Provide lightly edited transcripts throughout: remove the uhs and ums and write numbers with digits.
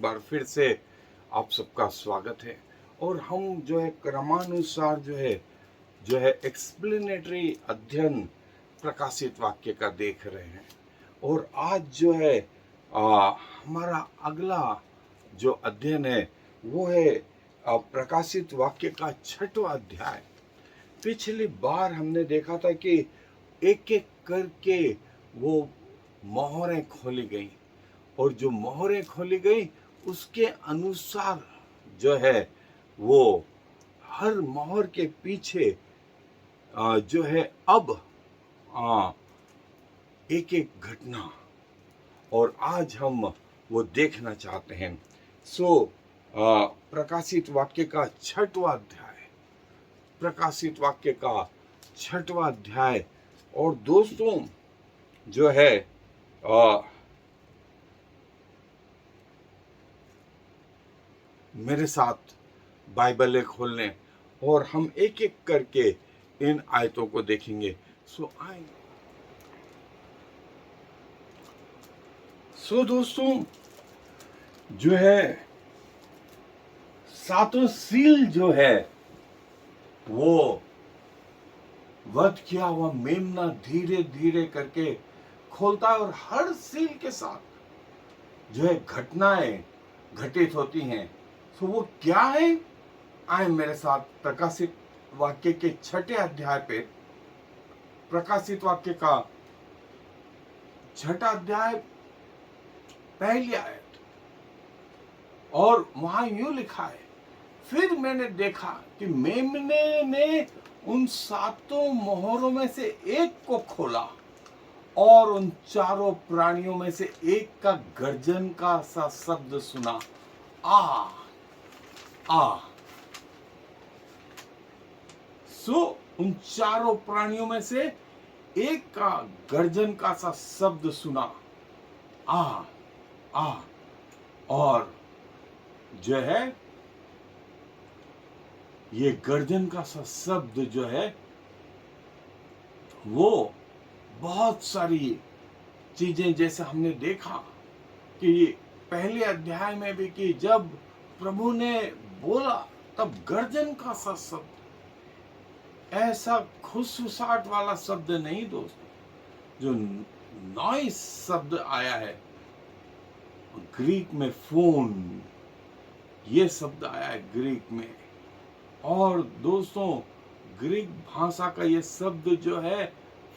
एक बार फिर से आप सबका स्वागत है। और हम जो है क्रमानुसार जो है एक्सप्लेनेटरी अध्ययन प्रकाशित वाक्य का देख रहे हैं। और आज जो है हमारा अगला जो अध्ययन है वो है प्रकाशित वाक्य का 6वां अध्याय। पिछली बार हमने देखा था कि एक एक करके वो मोहरें खोली गई और जो मोहरें खोली गई उसके अनुसार जो है वो हर मोहर के पीछे जो है अब एक एक घटना, और आज हम वो देखना चाहते हैं। प्रकाशित वाक्य का 6वां अध्याय, प्रकाशित वाक्य का 6वां अध्याय। और दोस्तों जो है मेरे साथ बाइबल खोलने और हम एक एक करके इन आयतों को देखेंगे। दोस्तों जो है सातों सील जो है वो वध किया हुआ मेमना धीरे धीरे करके खोलता है और हर सील के साथ जो है घटनाएं घटित होती हैं। तो वो क्या है? आए मेरे साथ प्रकाशित वाक्य के 6वें अध्याय पे। प्रकाशित वाक्य का 6वां अध्याय पहली आयत, और वहां यूं लिखा है, फिर मैंने देखा कि मेमने ने उन सातों मोहरों में से एक को खोला और उन चारों प्राणियों में से एक का गर्जन का सा शब्द सुना, आ आ। उन चारों प्राणियों में से एक का गर्जन का सा शब्द सुना, आ आ। और जो है ये गर्जन का सा शब्द जो है वो बहुत सारी चीजें, जैसे हमने देखा कि पहले अध्याय में भी कि जब प्रभु ने बोला तब गर्जन का सा शब्द, ऐसा खुशफुसाहट वाला शब्द नहीं दोस्तों, जो नॉइस शब्द आया है ग्रीक में, फोन, ये शब्द आया है ग्रीक में। और दोस्तों ग्रीक भाषा का ये शब्द जो है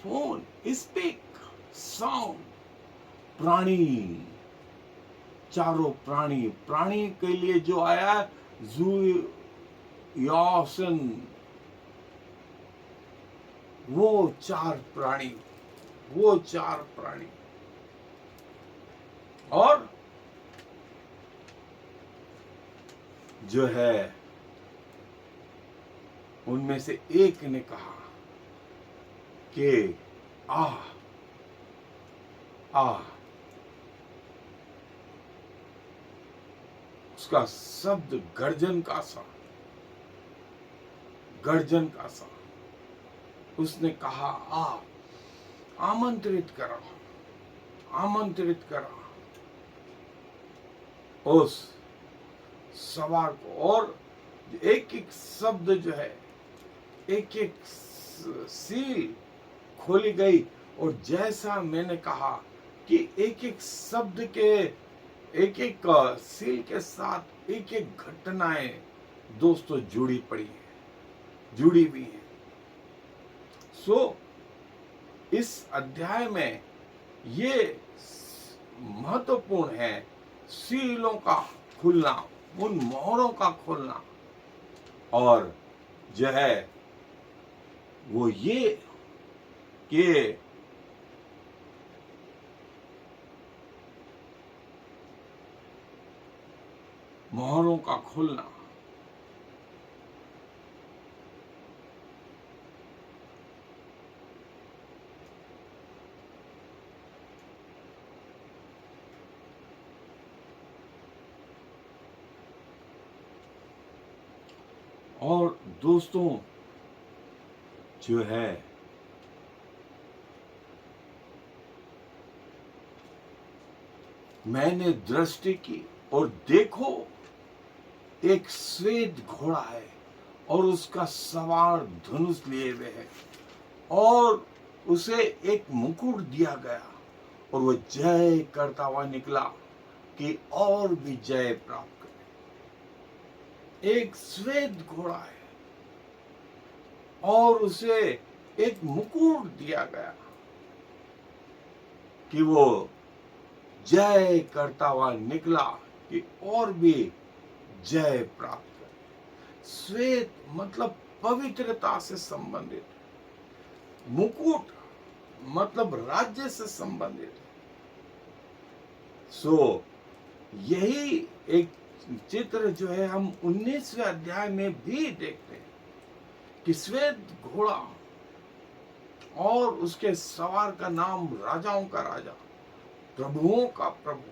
फोन, स्पीक, साउंड, प्राणी, चारों प्राणी के लिए जो आया ज़ूयोसन, वो चार प्राणी। और जो है उनमें से एक ने कहा कि आ आ। उसका शब्द गर्जन का सा। उसने कहा, आ, आमंत्रित करा उस सवार को। और एक एक शब्द जो है, एक एक सील खोली गई। और जैसा मैंने कहा कि एक एक शब्द के, एक एक सील के साथ एक एक घटनाएं दोस्तों जुड़ी हुई हैं। इस अध्याय में ये महत्वपूर्ण है, सीलों का खुलना, उन मोहरों का खोलना। और जो है वो ये कि मोहरों का खुलना, और दोस्तों जो है मैंने दृष्टि की और देखो, एक श्वेत घोड़ा है और उसका सवार धनुष लिए हुए है, और उसे एक मुकुट दिया गया, और वो जय करता हुआ निकला कि और भी जय प्राप्त करे। एक श्वेत घोड़ा है और उसे एक मुकुट दिया गया कि वो जय करता हुआ निकला कि और भी जय प्राप्त करे। श्वेत मतलब पवित्रता से संबंधित, मुकुट मतलब राज्य से संबंधित है। सो यही एक चित्र जो है हम 19वें अध्याय में भी देखते हैं कि श्वेत घोड़ा और उसके सवार का नाम राजाओं का राजा, प्रभुओं का प्रभु।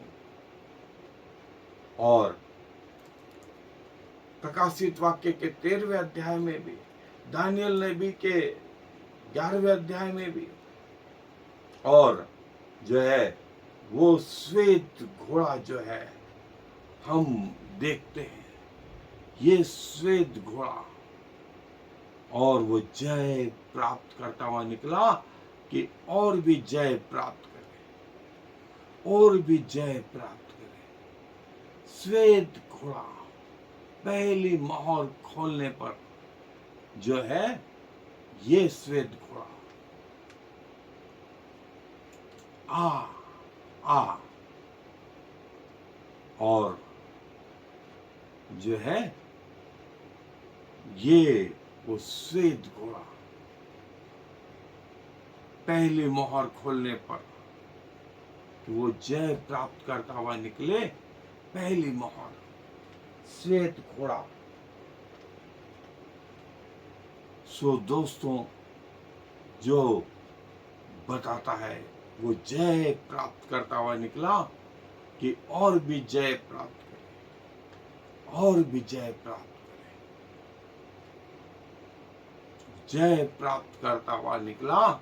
और प्रकाशित वाक्य के 13वें अध्याय में भी, दानियल नबी के 11वें अध्याय में भी, और जो है वो श्वेत घोड़ा जो है हम देखते हैं, ये श्वेत घोड़ा, और वो जय प्राप्त करता हुआ निकला कि और भी जय प्राप्त करे, और भी जय प्राप्त करे। श्वेत घोड़ा पहली मोहर खोलने पर जो है ये श्वेत घोड़ा आ और जो है ये वो श्वेत घोड़ा पहली मोहर खोलने पर कि वो जय प्राप्त करता हुआ निकले, पहली मोहर श्वेत घोड़ा। सो दोस्तों, जो बताता है वो जय प्राप्त करता हुआ निकला कि और भी जय प्राप्त करे, और भी जय प्राप्त करे। जय प्राप्त करता हुआ निकला,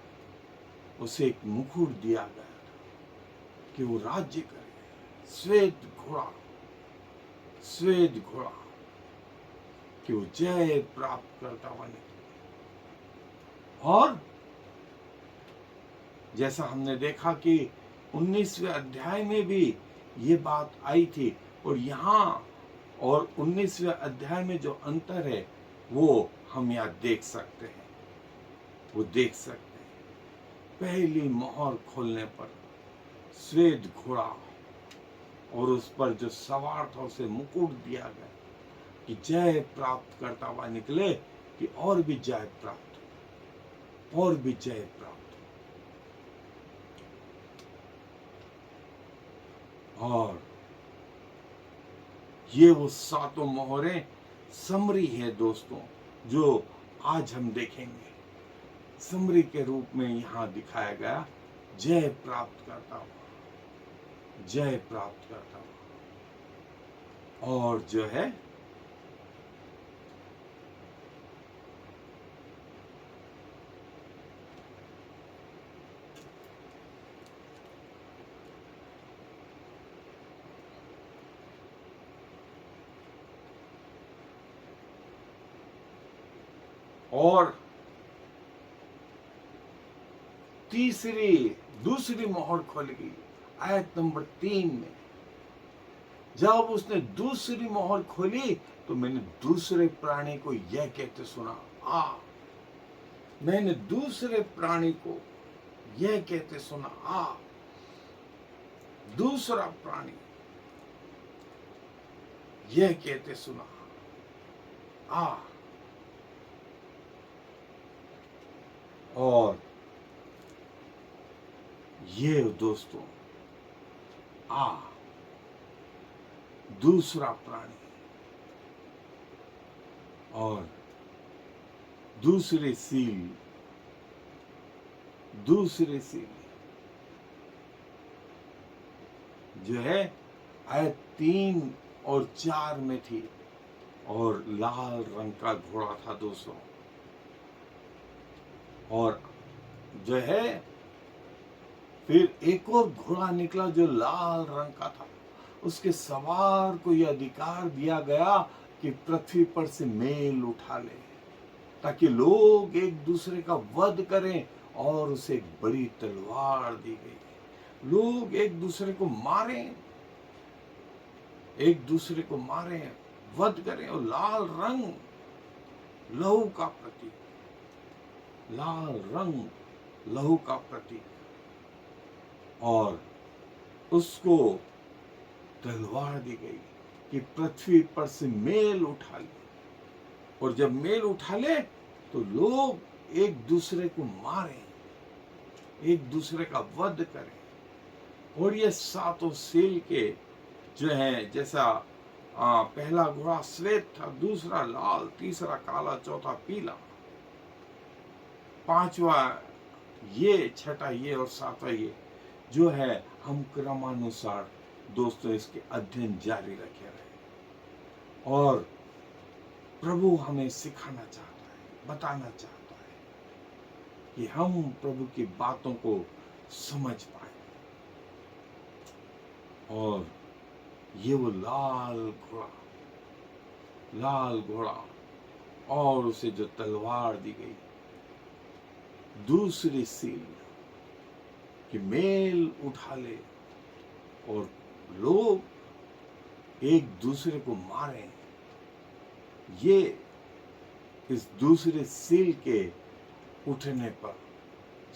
उसे एक मुकुट दिया गया था कि वो राज्य करे। श्वेत घोड़ा, श्वेत घोड़ा कि वो जय प्राप्त करता हुआ निकला। और जैसा हमने देखा कि 19वें अध्याय में भी ये बात आई थी, और यहाँ और 19वें अध्याय में जो अंतर है वो हम यहाँ देख सकते हैं, वो देख सकते हैं। पहली मोहर खोलने पर श्वेत घोड़ा और उस पर जो सवार था उसे मुकुट दिया गया कि जय प्राप्त करता हुआ निकले कि और भी जय प्राप्त, और भी जय प्राप्त। और ये वो सातों मोहरें समरी है दोस्तों, जो आज हम देखेंगे। समरी के रूप में यहां दिखाया गया, जय प्राप्त करता हुआ, जय प्राप्त करता हुआ। और जो है और दूसरी मोहर खोलेगी आयत नंबर 3 में। जब उसने दूसरी मोहर खोली तो मैंने दूसरे प्राणी को यह कहते सुना, मैंने दूसरे प्राणी को यह कहते सुना, दूसरा प्राणी यह कहते सुना, और ये दोस्तों दूसरा प्राणी और दूसरी सील जो है आयत 3 और 4 में थी, और लाल रंग का घोड़ा था दोस्तों। और जो है फिर एक और घोड़ा निकला जो लाल रंग का था, उसके सवार को यह अधिकार दिया गया कि पृथ्वी पर से मेल उठा ले, ताकि लोग एक दूसरे का वध करें, और उसे एक बड़ी तलवार दी गई। लोग एक दूसरे को मारें, एक दूसरे को मारें, वध करें। और लाल रंग लहू का प्रतीक, लाल रंग लहू का प्रतीक, और उसको तलवार दी गई कि पृथ्वी पर से मेल उठा ले। और जब मेल उठा ले तो लोग एक दूसरे को मारें, एक दूसरे का वध करें। और ये सातों सील के जो है, जैसा पहला घोड़ा श्वेत था, दूसरा लाल, तीसरा काला, चौथा पीला, पांचवा ये, छठा ये और सातवां ये, जो है हम क्रमानुसार दोस्तों इसके अध्ययन जारी रखे रहे। और प्रभु हमें सिखाना चाहता है, बताना चाहता है कि हम प्रभु की बातों को समझ पाए। और ये वो लाल घोड़ा, और उसे जो तलवार दी गई, दूसरी सील कि मेल उठा ले और लोग एक दूसरे को मारें। ये इस दूसरे सील के उठने पर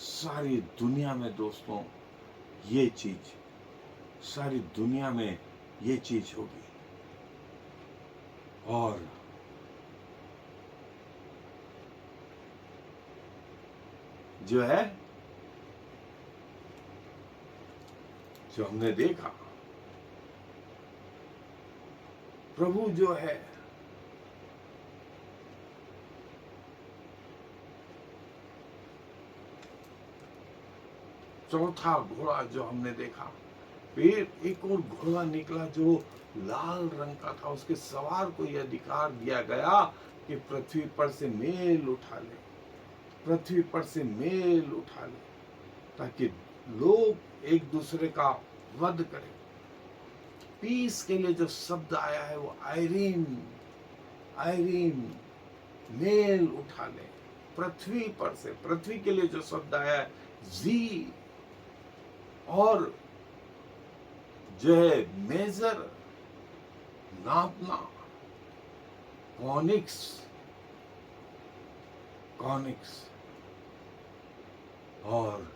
सारी दुनिया में दोस्तों ये चीज, सारी दुनिया में ये चीज होगी। और जो है, जो हमने देखा, प्रभु जो है चौथा घोड़ा जो हमने देखा, फिर एक और घोड़ा निकला जो लाल रंग का था। उसके सवार को यह अधिकार दिया गया कि पृथ्वी पर से मेल उठा ले, पृथ्वी पर से मेल उठा ले, ताकि लोग एक दूसरे का वध करें। पीस के लिए जो शब्द आया है वो आयरीन, आयरीन, मेल उठा ले पृथ्वी पर से। पृथ्वी के लिए जो शब्द आया है जी, और जो है मेजर, नापना, कॉनिक्स, कॉनिक्स, और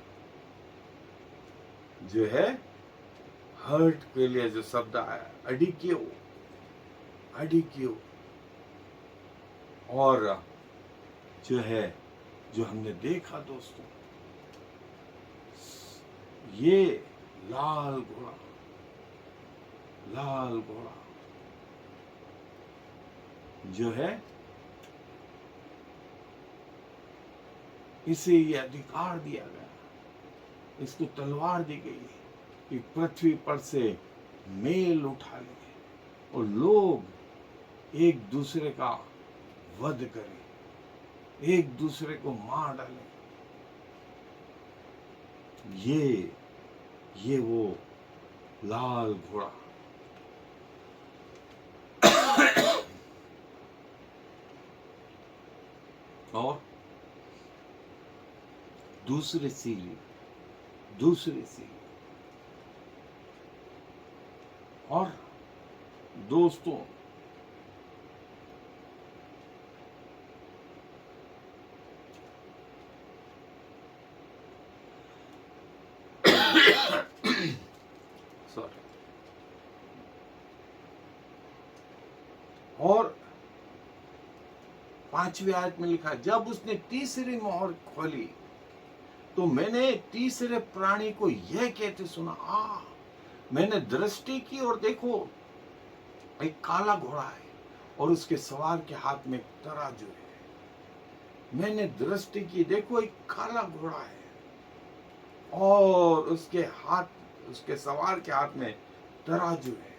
जो है हर्ट के लिए जो शब्द आया अडिक्यो, अडिक्यो, और जो है, जो हमने देखा दोस्तों, ये लाल घोड़ा, लाल घोड़ा जो है, इसे ये अधिकार दिया गया, इसको तलवार दी गई कि पृथ्वी पर से मेल उठा ले और लोग एक दूसरे का वध करें, एक दूसरे को मार डालें। ये वो लाल घोड़ा और दूसरी सील, दूसरी सील। और दोस्तों सॉरी, और 5वीं आयत में लिखा, जब उसने तीसरी मोहर खोली तो मैंने तीसरे प्राणी को यह कहते सुना, मैंने दृष्टि की और देखो एक काला घोड़ा है और उसके सवार के हाथ में एक तराजू है। मैंने दृष्टि की, देखो एक काला घोड़ा है और उसके हाथ, उसके सवार के हाथ में तराजू है।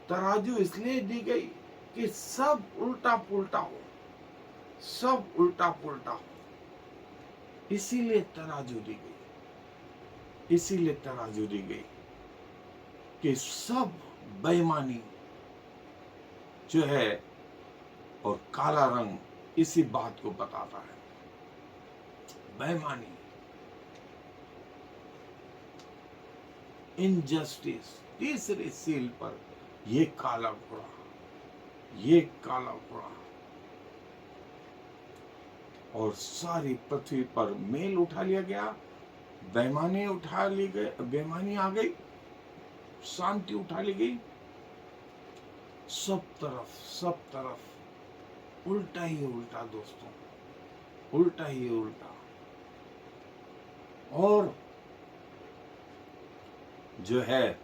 तराजू इसलिए दी गई कि सब उल्टा पुल्टा हो, सब उल्टा पुल्टा हो, इसीलिए तराजू दी गई, इसीलिए तराजू दी गई कि सब बेईमानी जो है और काला रंग इसी बात को बताता है। बेईमानी, इनजस्टिस, तीसरे सील पर ये काला घोड़ा, ये काला घोड़ा, और सारी पृथ्वी पर मेल उठा लिया गया, बेईमानी उठा ली गई, बेईमानी आ गई, शांति उठा ली गई, सब तरफ उल्टा ही उल्टा दोस्तों, उल्टा ही उल्टा। और जो है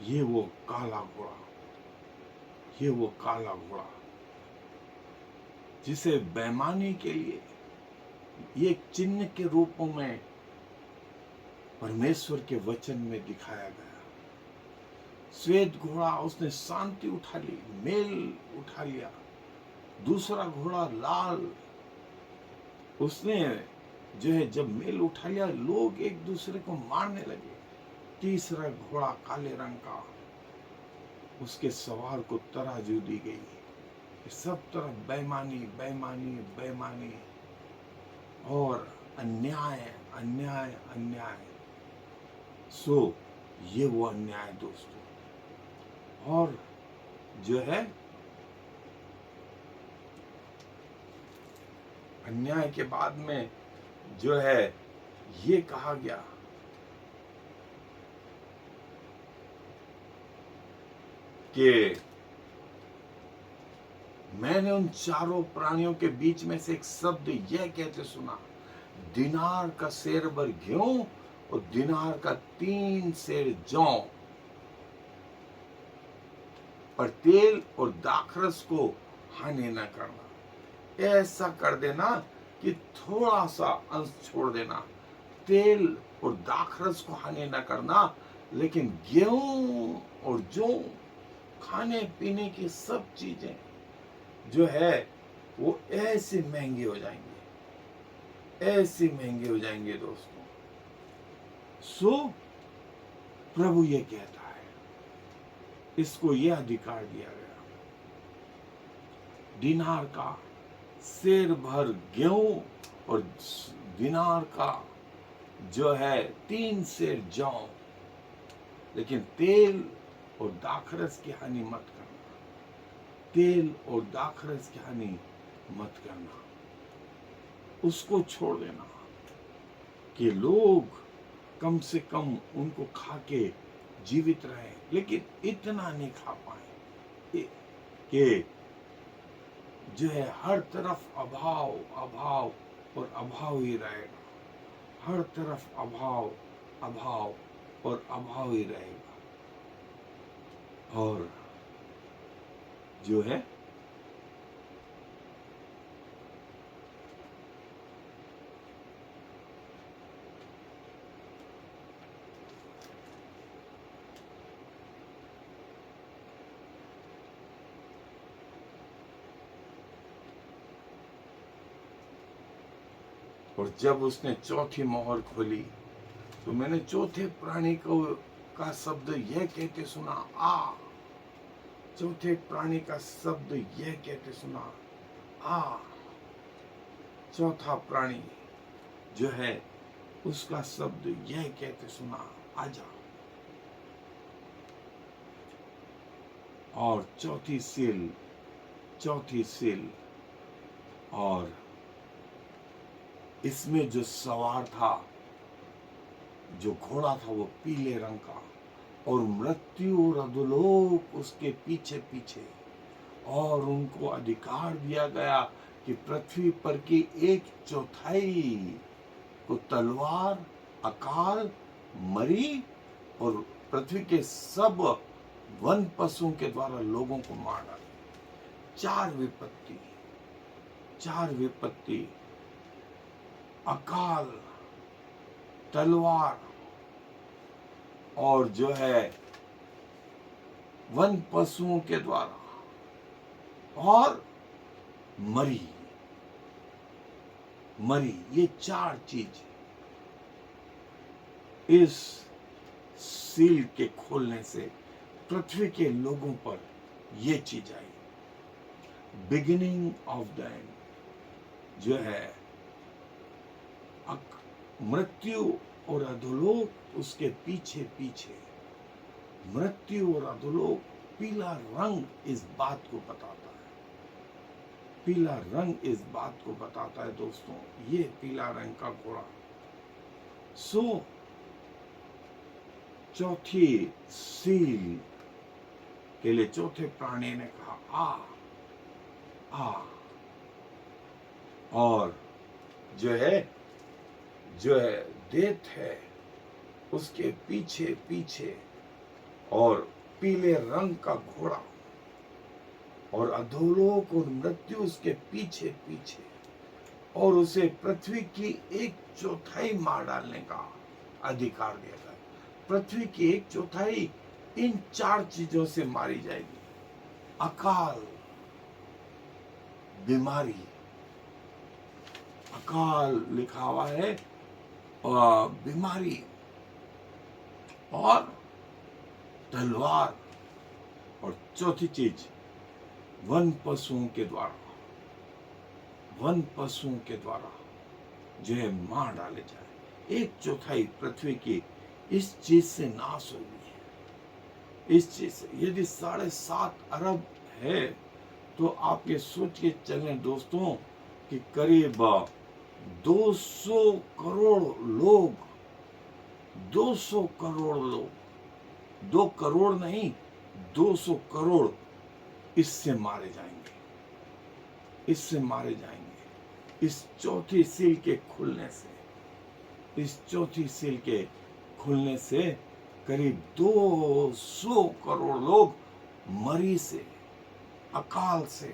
ये वो काला घोड़ा, ये वो काला घोड़ा जिसे बेईमानी के लिए ये चिन्ह के रूप में परमेश्वर के वचन में दिखाया गया। श्वेत घोड़ा, उसने शांति उठा ली, मेल उठा लिया। दूसरा घोड़ा लाल, उसने जो है जब मेल उठा लिया, लोग एक दूसरे को मारने लगे। तीसरा घोड़ा काले रंग का, उसके सवार को तराजू दी गई। सब तरफ बेईमानी, बेईमानी, बेईमानी और अन्याय, अन्याय, अन्याय। सो ये वो अन्याय दोस्तों। और जो है अन्याय के बाद में जो है ये कहा गया कि मैंने उन चारों प्राणियों के बीच में से एक शब्द यह कहते सुना, दिनार का सेर भर गेहूं और दिनार का 3 सेर जौ, पर तेल और दाखरस को हानि न करना। ऐसा कर देना कि थोड़ा सा अंश छोड़ देना, तेल और दाखरस को हानि न करना, लेकिन गेहूं और जौ, खाने पीने की सब चीजें जो है वो ऐसे महंगे हो जाएंगे, ऐसे महंगे हो जाएंगे दोस्तों। सो प्रभु ये कहता है, इसको यह अधिकार दिया गया, दिनार का सेर भर गेहूं और दिनार का जो है 3 सेर जौ, लेकिन तेल और दाखरस की हानि मत करना, तेल और दाखरस की हानि मत करना, उसको छोड़ देना कि लोग कम से कम उनको खा के जीवित रहे, लेकिन इतना नहीं खा पाए कि जो है हर तरफ अभाव, अभाव और अभाव ही रहेगा, हर तरफ अभाव, अभाव और अभाव ही रहेगा। और जो है और जब उसने चौथी मोहर खोली तो मैंने चौथे प्राणी को का शब्द यह कहते सुना, आ। चौथे प्राणी का शब्द यह कहते सुना, आ। चौथा प्राणी जो है उसका शब्द यह कहते सुना, आजा। और चौथी सील और इसमें जो सवार था, जो घोड़ा था, वो पीले रंग का, और मृत्यु और अधोलोक उसके पीछे पीछे, और उनको अधिकार दिया गया कि पृथ्वी पर की 1/4 को तलवार, अकाल, मरी और पृथ्वी के सब वन पशुओं के द्वारा लोगों को मार डाले। 4 विपत्ति, अकाल, तलवार और जो है वन पशुओं के द्वारा और मरी, ये 4 चीज इस सील के खोलने से पृथ्वी के लोगों पर ये चीज आई। बिगिनिंग ऑफ द एंड जो है, मृत्यु और अधोलोक उसके पीछे पीछे। मृत्यु और अधोलोक, पीला रंग इस बात को बताता है। पीला रंग इस बात को बताता है दोस्तों, ये पीला रंग का घोड़ा। सो चौथी सील के लिए चौथे प्राणी ने कहा आ। और जो है डेथ है उसके पीछे पीछे, और पीले रंग का घोड़ा, और अधोलोक और मृत्यु उसके पीछे पीछे, और उसे पृथ्वी की 1/4 मार डालने का अधिकार दिया गया। पृथ्वी की 1/4 इन 4 चीजों से मारी जाएगी। अकाल, बीमारी, अकाल लिखा हुआ है, बीमारी, और तलवार, और चौथी चीज वन पशुओं के द्वारा जो है मार डाले जाए। 1/4 पृथ्वी की इस चीज से नाश हो गई है। इस चीज से यदि 7.5 अरब है, तो आप ये सोच के चलें दोस्तों कि करीब 200 करोड़ लोग, 200 करोड़ लोग, 2 करोड़ नहीं, 200 करोड़ इससे मारे जाएंगे, इससे मारे जाएंगे। इस चौथी सील के खुलने से, इस चौथी सील के खुलने से करीब 200 करोड़ लोग मरी से, अकाल से,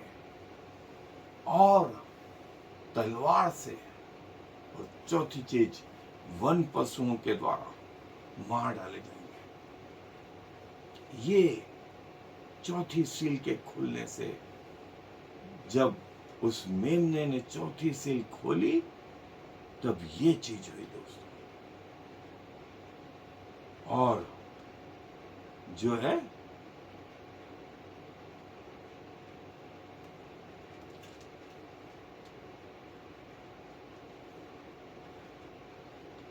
और तलवार से, और चौथी चीज वन पशुओं के द्वारा मार डाले जाएंगे। ये चौथी सील के खुलने से, जब उस मेमने ने चौथी सील खोली, तब ये चीज हुई दोस्तों। और जो है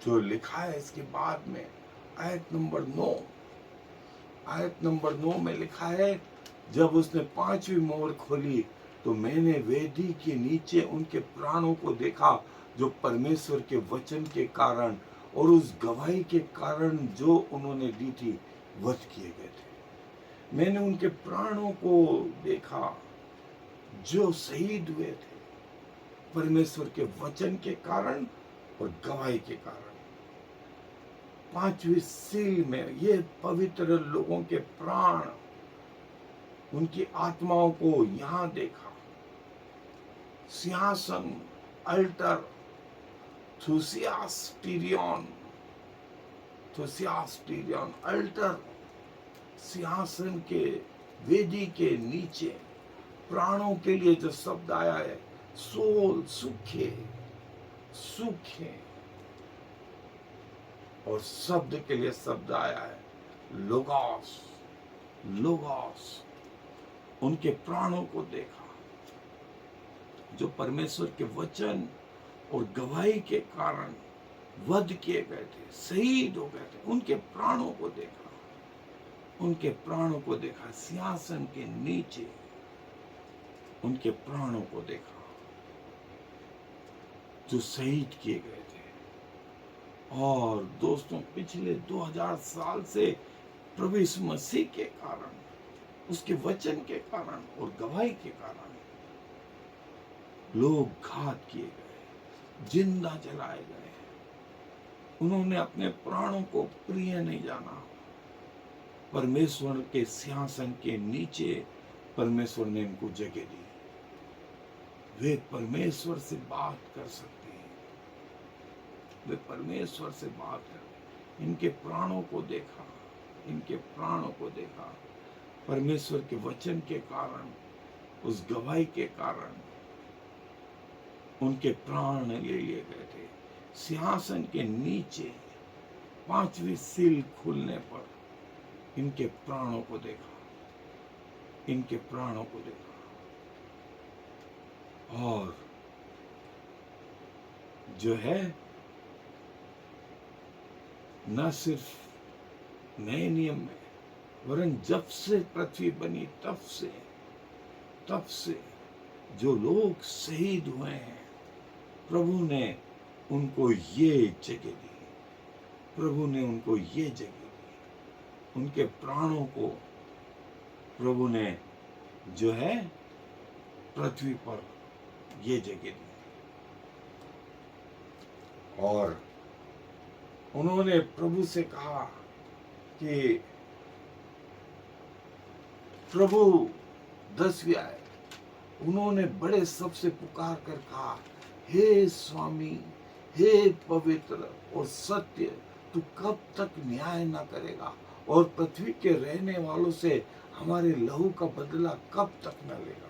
जो लिखा है इसके बाद में, आयत नंबर 9 में लिखा है, जब उसने 5वीं मोहर खोली, तो मैंने वेदी के नीचे उनके प्राणों को देखा, जो परमेश्वर के वचन के कारण और उस गवाही के कारण जो उन्होंने दी थी, वध किए गए थे। मैंने उनके प्राणों को देखा जो शहीद हुए थे परमेश्वर के वचन के कारण और गवाही के कारण। 5वीं सील में ये पवित्र लोगों के प्राण, उनकी आत्माओं को यहां देखा। सिंहासन, अल्टर, थुसियास्टीरियन, अल्टर, सिंहासन के वेदी के नीचे प्राणों के लिए जो शब्द आया है, सोल, सूखे, और शब्द के लिए शब्द आया है लोगोस। उनके प्राणों को देखा जो परमेश्वर के वचन और गवाही के कारण वध किए गए थे, शहीद हो गए थे। उनके प्राणों को देखा, सिंहासन के नीचे उनके प्राणों को देखा जो शहीद किए गए थे। और दोस्तों, पिछले 2000 साल से प्रभु यीशु मसीह के कारण, उसके वचन के कारण और गवाही के कारण लोग घात किए गए, जिंदा जलाए गए। उन्होंने अपने प्राणों को प्रिय नहीं जाना। परमेश्वर के सिंहासन के नीचे परमेश्वर ने इनको जगह दी। वे परमेश्वर से बात कर सकते हैं, वे परमेश्वर से बात कर। इनके प्राणों को देखा, परमेश्वर के वचन के कारण, उस गवाही के कारण उनके प्राण ले लिए गए थे। सिंहासन के नीचे पांचवी सील खुलने पर इनके प्राणों को देखा, इनके प्राणों को देखा। और जो है न सिर्फ नए नियम में, वरन जब से पृथ्वी बनी तब से जो लोग शहीद हुए हैं, प्रभु ने उनको ये जगह दी, प्रभु ने उनको ये जगह दी, उनके प्राणों को प्रभु ने जो है पृथ्वी पर ये जगह दी। और उन्होंने प्रभु से कहा कि प्रभु 10वीं आए, उन्होंने बड़े सबसे पुकार कर कहा, हे स्वामी, हे पवित्र और सत्य, तू कब तक न्याय न करेगा और पृथ्वी के रहने वालों से हमारे लहू का बदला कब तक न लेगा?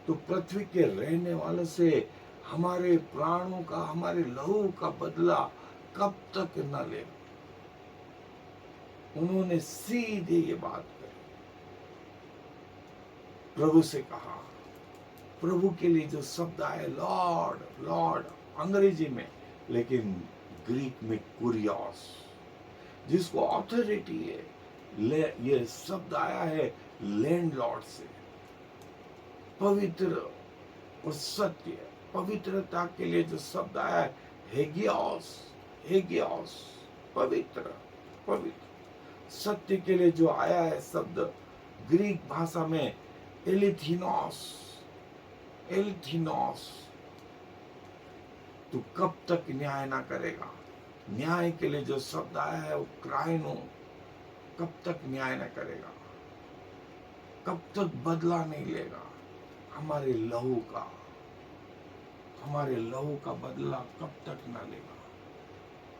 तो पृथ्वी के रहने वालों से हमारे प्राणों का, हमारे लहू का बदला कब तक न लेगा? उन्होंने सीधे ये बात कही, प्रभु से कहा। प्रभु के लिए जो शब्द आए लॉर्ड, लॉर्ड अंग्रेजी में, लेकिन ग्रीक में कुरियोस, जिसको ऑथोरिटी है, ये शब्द आया है लैंडलॉर्ड से। पवित्र और सत्य, पवित्रता के लिए जो शब्द आया है हेगियोस, हेगियोस पवित्र, पवित्र। सत्य के लिए जो आया है शब्द ग्रीक भाषा में एलिथिनोस, एलिथिनोस। तू कब तक न्याय ना करेगा? न्याय के लिए जो शब्द आया है वो क्राइनो, कब तक न्याय ना करेगा, कब तक बदला नहीं लेगा हमारे लहू का, हमारे लहू का बदला कब तक ना लेगा।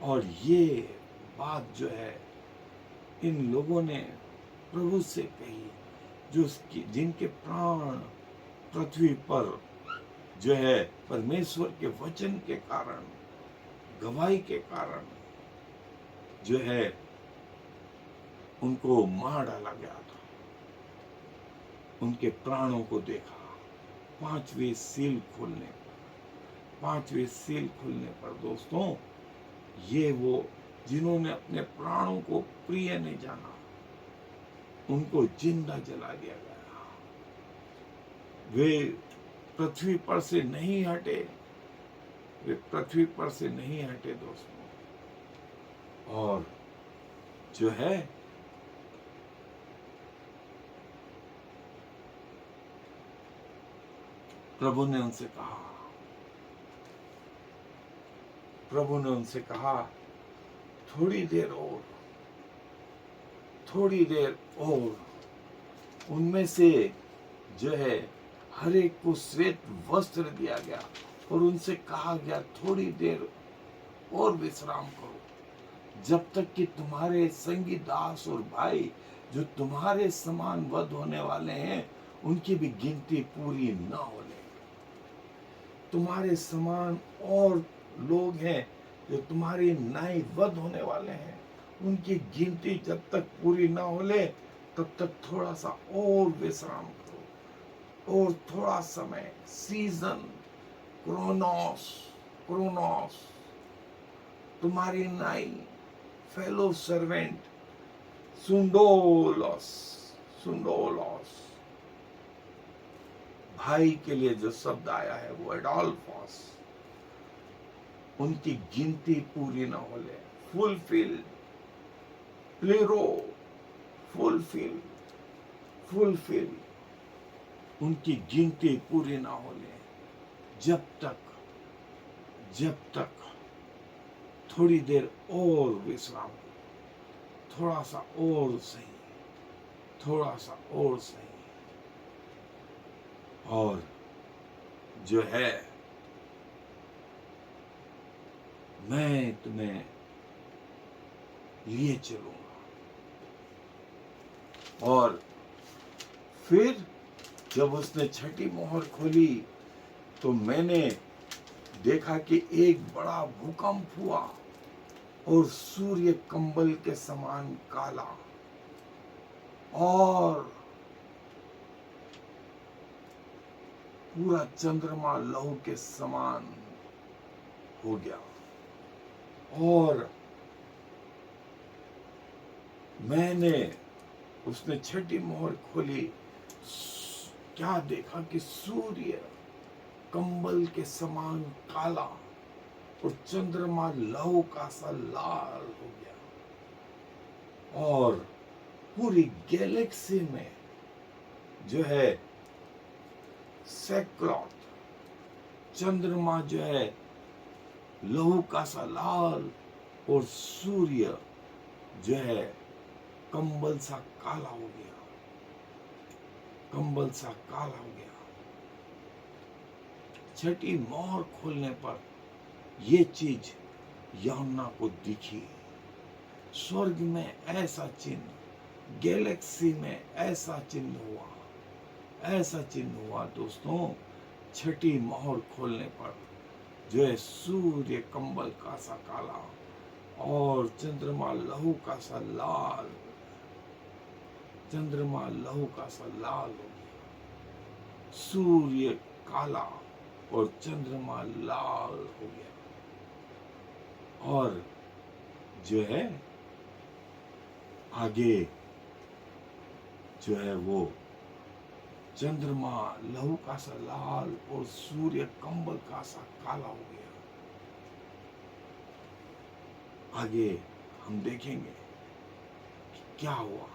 और ये बात जो है इन लोगों ने प्रभु से कही, जो जिनके प्राण पृथ्वी पर जो है परमेश्वर के वचन के कारण, गवाही के कारण जो है उनको मार डाला गया था। उनके प्राणों को देखा पांचवी सील खुलने पर, पांचवी सील खुलने पर। दोस्तों, ये वो जिन्होंने अपने प्राणों को प्रिय नहीं जाना, उनको जिंदा जला दिया गया। वे पृथ्वी पर से नहीं हटे, वे पृथ्वी पर से नहीं हटे दोस्तों। और जो है प्रभु ने उनसे कहा, प्रभु ने उनसे कहा, थोड़ी देर और, थोड़ी देर और। उनमें से जो है हर एक को श्वेत वस्त्र दिया गया और उनसे कहा गया थोड़ी देर और विश्राम करो, जब तक कि तुम्हारे संगी दास और भाई जो तुम्हारे समान वध होने वाले हैं उनकी भी गिनती पूरी न हो ले। तुम्हारे समान और लोग हैं जो तुम्हारी नाई वध होने वाले हैं, उनकी गिनती जब तक पूरी ना हो ले तब तक थोड़ा सा और विश्राम करो, और थोड़ा समय, सीजन, क्रोनोस, क्रोनोस। तुम्हारी नाई, फेलो सर्वेंट, सुंडोलोस, सुंडोलोस। भाई के लिए जो शब्द आया है वो एडोल्फोस, उनकी गिनती पूरी ना हो ले, फुलफिल, प्लेरो, फुलफिल, फुलफिल, उनकी गिनती पूरी ना हो ले, जब तक थोड़ी देर और विश्राम, थोड़ा सा और सही, थोड़ा सा और सही। और जो है मैं तुम्हें लिए चलूंगा। और फिर जब उसने छठी मोहर खोली तो मैंने देखा कि एक बड़ा भूकंप हुआ, और सूर्य कंबल के समान काला, और पूरा चंद्रमा लहू के समान हो गया। और मैंने, उसने छठी मोहर खोली, क्या देखा कि सूर्य कंबल के समान काला और चंद्रमा लहू का सा लाल हो गया। और पूरी गैलेक्सी में जो है सैकड़ों चंद्रमा जो है लहू का सा लाल, और सूर्य जो है कंबल सा काला हो गया, कंबल सा काला हो गया। छठी मोहर खोलने पर ये चीज यूहन्ना को दिखी। स्वर्ग में ऐसा चिन्ह, गैलेक्सी में ऐसा चिन्ह हुआ, ऐसा चिन्ह हुआ दोस्तों। छठी मोहर खोलने पर जो है सूर्य कंबल का सा काला और चंद्रमा लहू का सा लाल, चंद्रमा लहू का सा लाल हो गया, सूर्य काला और चंद्रमा लाल हो गया। और जो है आगे जो है वो चंद्रमा लहू का सा लाल और सूर्य कंबल का सा काला हो गया। आगे हम देखेंगे कि क्या हुआ।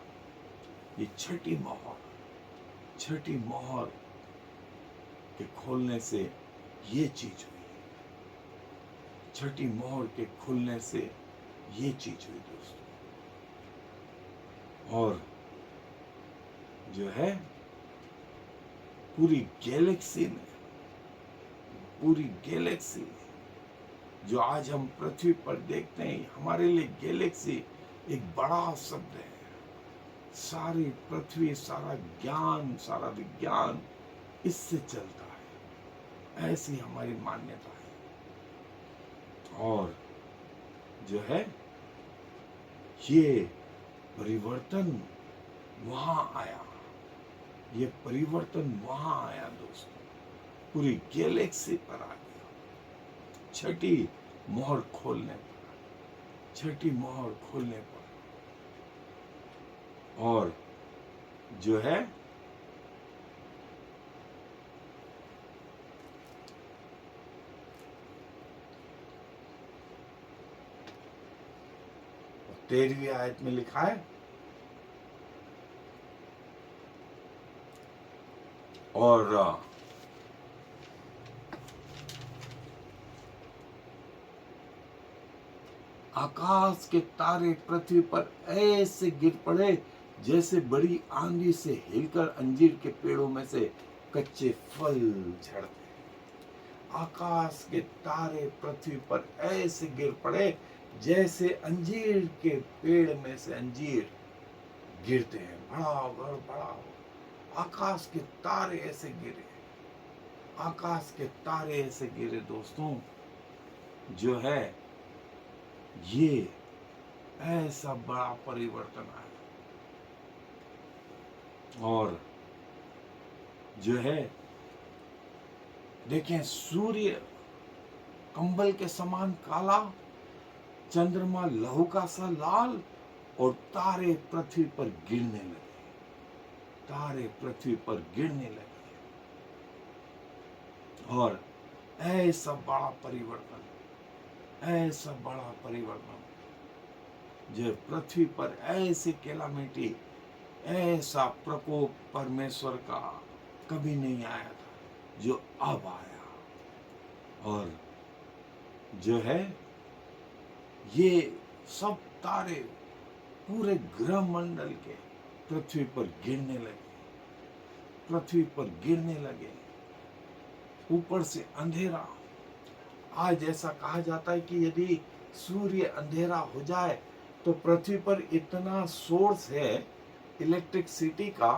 ये छठी मोहर के खोलने से ये चीज हुई। छठी मोहर के खुलने से ये चीज हुई दोस्तों। और जो है पूरी गैलेक्सी में जो आज हम पृथ्वी पर देखते हैं, हमारे लिए गैलेक्सी एक बड़ा शब्द है। सारी पृथ्वी, सारा ज्ञान, सारा विज्ञान इससे चलता है, ऐसी हमारी मान्यता है। और जो है ये परिवर्तन वहां आया, ये परिवर्तन वहां आया दोस्तों, पूरी गैलेक्सी पर आ गया छठी मोहर खोलने पर, छठी मोहर खोलने पर। और जो है तेरहवीं आयत में लिखा है, और आकाश के तारे पृथ्वी पर ऐसे गिर पड़े जैसे बड़ी आंधी से हिलकर अंजीर के पेड़ों में से कच्चे फल झड़ते। आकाश के तारे पृथ्वी पर ऐसे गिर पड़े जैसे अंजीर के पेड़ में से अंजीर गिरते हैं, बड़ा आकाश के तारे ऐसे गिरे, आकाश के तारे ऐसे गिरे दोस्तों। जो है ये ऐसा बड़ा परिवर्तन आया। और जो है देखें, सूर्य कंबल के समान काला, चंद्रमा लहू का सा लाल, और तारे पृथ्वी पर गिरने लगे, तारे पृथ्वी पर गिरने लगे। और ऐसा बड़ा परिवर्तन, ऐसा बड़ा परिवर्तन जो पृथ्वी पर ऐसी कैलामिटी, ऐसा प्रकोप परमेश्वर का कभी नहीं आया था जो अब आया। और जो है ये सब तारे पूरे ग्रह मंडल के पृथ्वी पर गिरने लगे, पृथ्वी पर गिरने लगे। ऊपर से अंधेरा। आज ऐसा कहा जाता है कि यदि सूर्य अंधेरा हो जाए तो पृथ्वी पर इतना सोर्स है इलेक्ट्रिसिटी का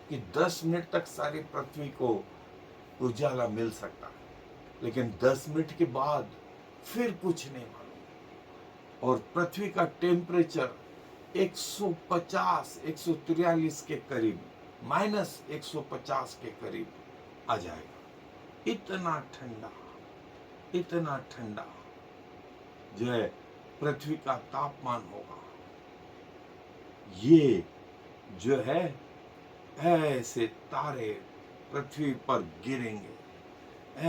कि 10 मिनट तक सारी पृथ्वी को उजाला मिल सकता है, लेकिन 10 मिनट के बाद फिर कुछ नहीं मालूम। और पृथ्वी का टेम्परेचर 150 143 के करीब, -150 के करीब आ जाएगा। इतना ठंडा जो है पृथ्वी का तापमान होगा। ये जो है ऐसे तारे पृथ्वी पर गिरेंगे,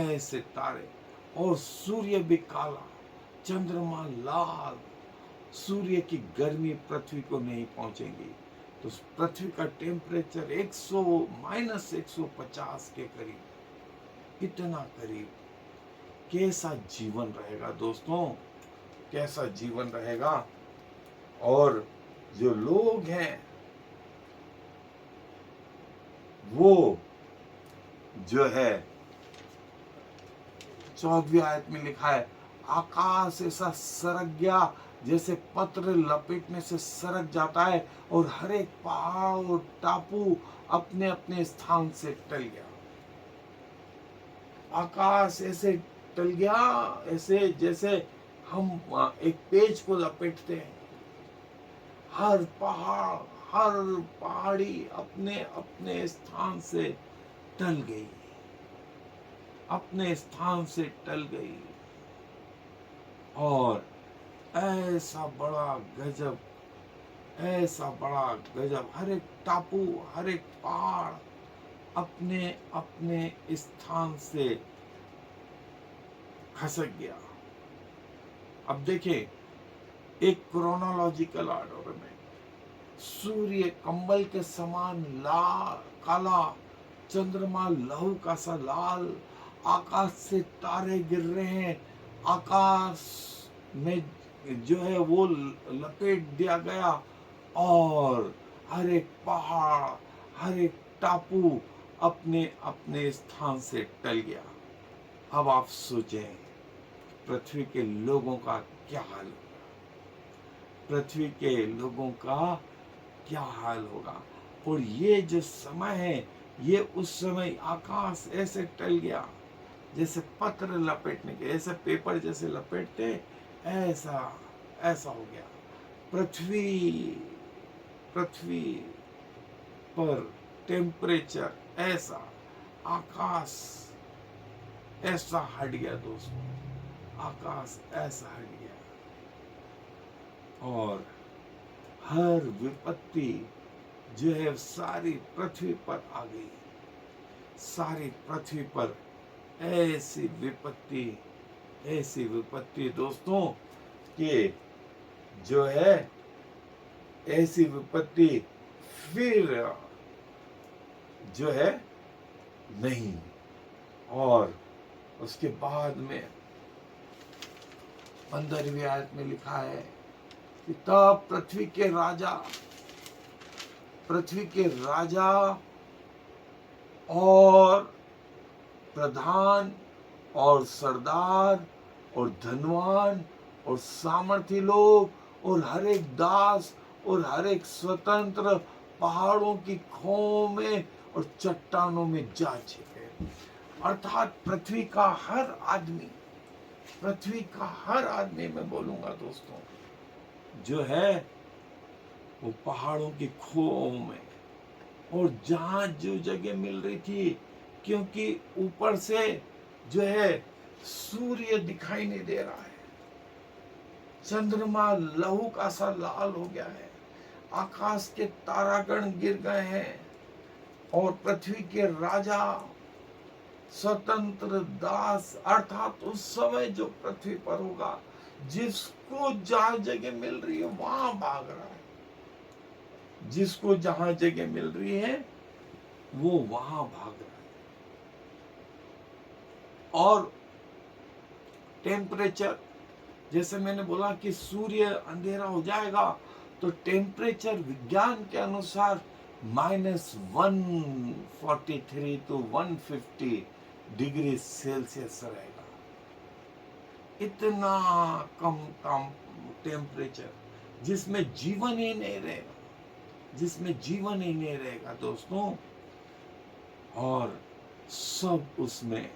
ऐसे तारे, और सूर्य भी काला, चंद्रमा लाल, सूर्य की गर्मी पृथ्वी को नहीं पहुंचेगी। तो पृथ्वी का टेम्परेचर 100 -150 के करीब, इतना करीब। कैसा जीवन रहेगा दोस्तों, कैसा जीवन रहेगा। और जो लोग हैं वो जो है 14वीं आयत में लिखा है, आकाश ऐसा सरक गया जैसे पत्र लपेटने से सरक जाता है, और हर एक पहाड़ और टापू अपने अपने स्थान से टल गया। आकाश ऐसे टल गया, ऐसे जैसे हम एक पेज को लपेटते हैं। हर पहाड़, हर पहाड़ी अपने अपने स्थान से टल गई, अपने स्थान से टल गई। और ऐसा बड़ा गजब, ऐसा बड़ा गजब, हर एक टापू, हर एक पहाड़ अपने अपने स्थान से खसक गया। अब देखिए, एक क्रोनोलॉजिकल ऑर्डर में सूर्य कंबल के समान लाल काला, चंद्रमा लहू का सा लाल, आकाश से तारे गिर रहे हैं, आकाश में जो है वो लपेट दिया गया, और हर एक पहाड़, हर एक टापू अपने अपने स्थान से टल गया। अब आप सोचें पृथ्वी के लोगों का क्या हाल होगा, पृथ्वी के लोगों का क्या हाल होगा। और ये जो समय है, ये उस समय आकाश ऐसे टल गया जैसे पत्र लपेटने के, ऐसे पेपर जैसे लपेटते, ऐसा ऐसा हो गया। पृथ्वी पर टेम्परेचर ऐसा, आकाश ऐसा हट गया दोस्तों, आकाश ऐसा हट गया। और हर विपत्ति जो है सारी पृथ्वी पर आ गई, सारी पृथ्वी पर ऐसी विपत्ति दोस्तों कि जो है ऐसी विपत्ति फिर जो है नहीं। और उसके बाद में 15वीं आयत में लिखा है कि तब पृथ्वी के राजा और प्रधान और सरदार और धनवान और सामर्थी लोग और हर एक दास और हर एक स्वतंत्र पहाड़ों की खों में और चट्टानों में जा छिपे। अर्थात पृथ्वी का हर आदमी मैं बोलूंगा दोस्तों, जो है वो पहाड़ों की खों में, और जहां जो जगह मिल रही थी, क्योंकि ऊपर से जो है सूर्य दिखाई नहीं दे रहा है, चंद्रमा लहू का सा लाल हो गया है, आकाश के तारागण गिर गए हैं, और पृथ्वी के राजा, स्वतंत्र दास, अर्थात उस समय जो पृथ्वी पर होगा, जिसको जहां जगह मिल रही है वहां भाग रहा है, जिसको जहां जगह मिल रही है वो वहां भाग रहा है। और टेम्परेचर, जैसे मैंने बोला कि सूर्य अंधेरा हो जाएगा, तो टेम्परेचर विज्ञान के अनुसार -143 to 150 डिग्री सेल्सियस रहेगा। इतना कम टेम्परेचर, जिसमें जीवन ही नहीं रहेगा दोस्तों। और सब उसमें,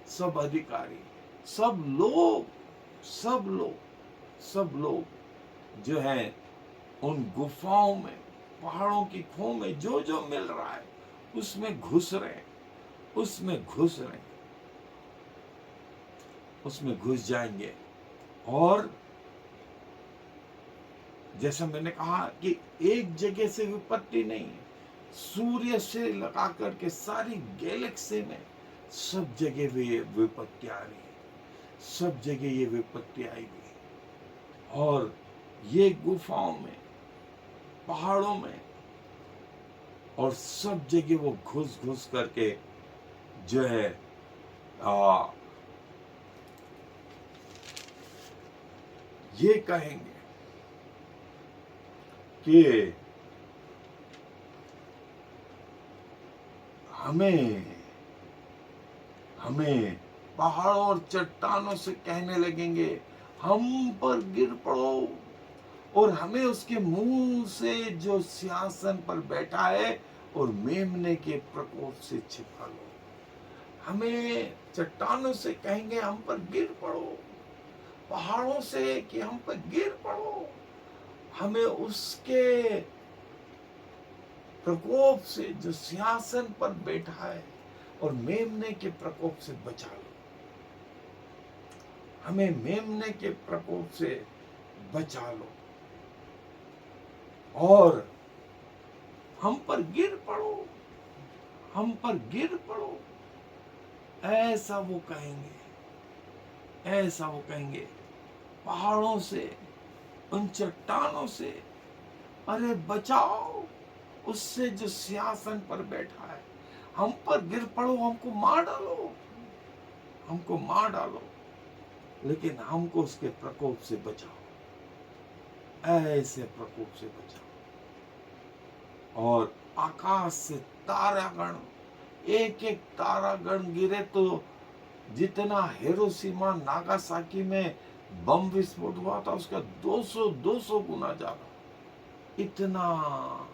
सब अधिकारी, सब लोग जो है उन गुफाओं में, पहाड़ों की खोह में जो जो मिल रहा है उसमें घुस रहे, उसमें घुस रहे, उसमें घुस जाएंगे। और जैसा मैंने कहा कि एक जगह से विपत्ति नहीं है, सूर्य से लगा करके सारी गैलेक्सी में सब जगह विपत्ति आ रही है, सब जगह ये विपत्ति आएगी। और ये गुफाओं में, पहाड़ों में और सब जगह वो घुस घुस करके जो है ये कहेंगे कि हमें हमें पहाड़ों और चट्टानों से कहने लगेंगे, हम पर गिर पड़ो, और हमें उसके मुंह से जो सिंहासन पर बैठा है और मेमने के प्रकोप से छिपा लो। हमें चट्टानों से कहेंगे हम पर गिर पड़ो, पहाड़ों से कि हम पर गिर पड़ो, हमें उसके प्रकोप से जो सिंहासन पर बैठा है और मेमने के प्रकोप से बचा लो। हमें मेमने के प्रकोप से बचा लो और हम पर गिर पड़ो, हम पर गिर पड़ो, ऐसा वो कहेंगे, ऐसा वो कहेंगे। पहाड़ों से, उन चट्टानों से अरे बचाओ, उससे जो सिंहासन पर बैठा है, हम पर गिर पड़ो, हमको मार डालो, हमको मार डालो, लेकिन हमको उसके प्रकोप से बचाओ, ऐसे प्रकोप से बचाओ। और आकाश से तारागण, एक एक तारागण गिरे तो जितना हिरोशिमा नागासाकी में बम विस्फोट हुआ था उसका 200 गुना ज्यादा, इतना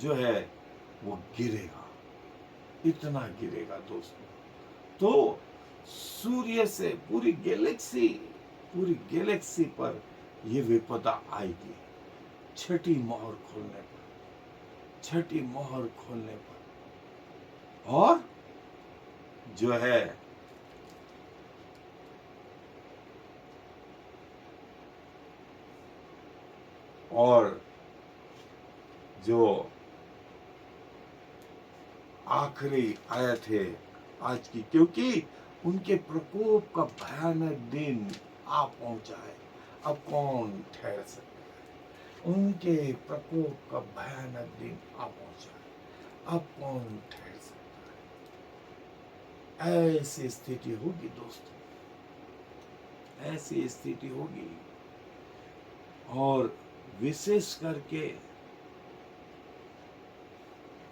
जो है वो गिरेगा, इतना गिरेगा दोस्तों। तो सूर्य से पूरी गैलेक्सी पर यह विपदा आएगी, छठी मोहर खोलने पर, छठी मोहर खोलने पर। और जो है और जो आखिरी आयत है आज की, क्योंकि उनके प्रकोप का भयानक दिन आ पहुंचा है, अब कौन ठहर सकता है। उनके प्रकोप का भयानक दिन आ पहुंचा है, अब कौन ठहर सकता है। ऐसी स्थिति होगी दोस्तों, ऐसी स्थिति होगी। और विशेष करके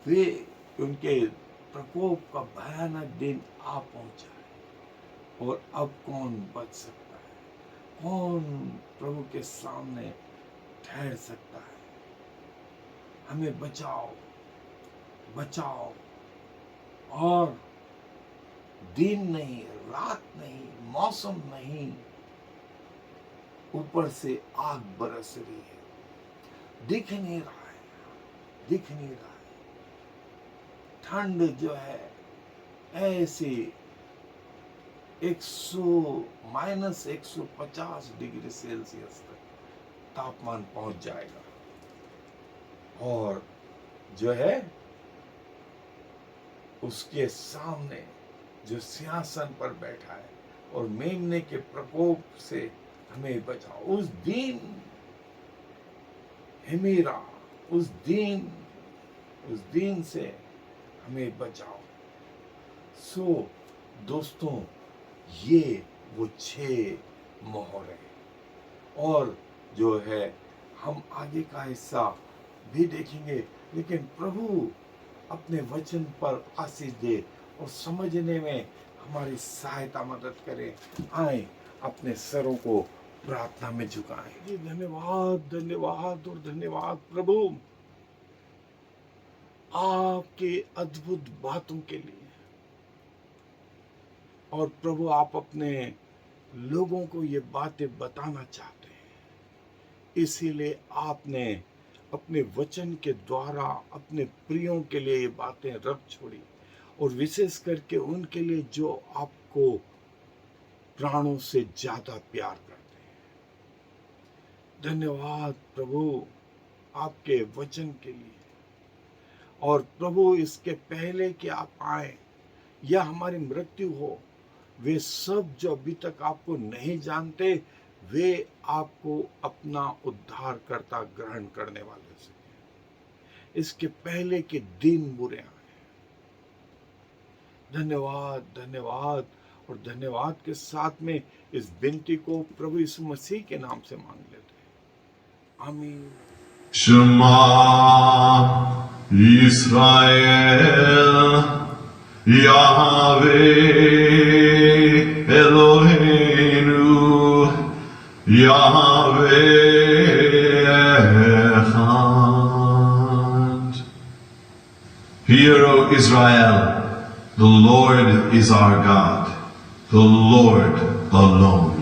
वे उनके प्रकोप का भयानक दिन आ पहुंचा है, और अब कौन बच सकता है, कौन प्रभु के सामने ठहर सकता है। हमें बचाओ, बचाओ। और दिन नहीं, रात नहीं, मौसम नहीं, ऊपर से आग बरस रही है, दिख नहीं रहा है, दिख नहीं रहा है। ठंड जो है ऐसी -150 डिग्री सेल्सियस तक तापमान पहुंच जाएगा। और जो है उसके सामने जो सिंहासन पर बैठा है और मेमने के प्रकोप से हमें बचाओ। उस दिन हिमीरा, उस दिन से हमें बचाओ। सो दोस्तों, ये वो 6 मोहर है। और जो है हम आगे का हिस्सा भी देखेंगे, लेकिन प्रभु अपने वचन पर आशीष दे और समझने में हमारी सहायता मदद करे। आए अपने सरों को प्रार्थना में झुकाएं। जी धन्यवाद, धन्यवाद और धन्यवाद प्रभु, आपके अद्भुत बातों के लिए। और प्रभु आप अपने लोगों को ये बातें बताना चाहते हैं, इसीलिए आपने अपने वचन के द्वारा अपने प्रियों के लिए ये बातें रख छोड़ी, और विशेष करके उनके लिए जो आपको प्राणों से ज्यादा प्यार करते हैं। धन्यवाद प्रभु आपके वचन के लिए। और प्रभु इसके पहले कि आप आए या हमारी मृत्यु हो, वे सब जो अभी तक आपको नहीं जानते, वे आपको अपना उद्धारकर्ता ग्रहण करने वाले से इसके पहले के दिन बुरे आए। धन्यवाद, धन्यवाद, और धन्यवाद के साथ में इस विनती को प्रभु यीशु मसीह के नाम से मांग लेते हैं। आमीन। Shema Yisrael Yahweh Eloheinu Yahweh Echad. Hear, O Israel, the Lord is our God, the Lord alone.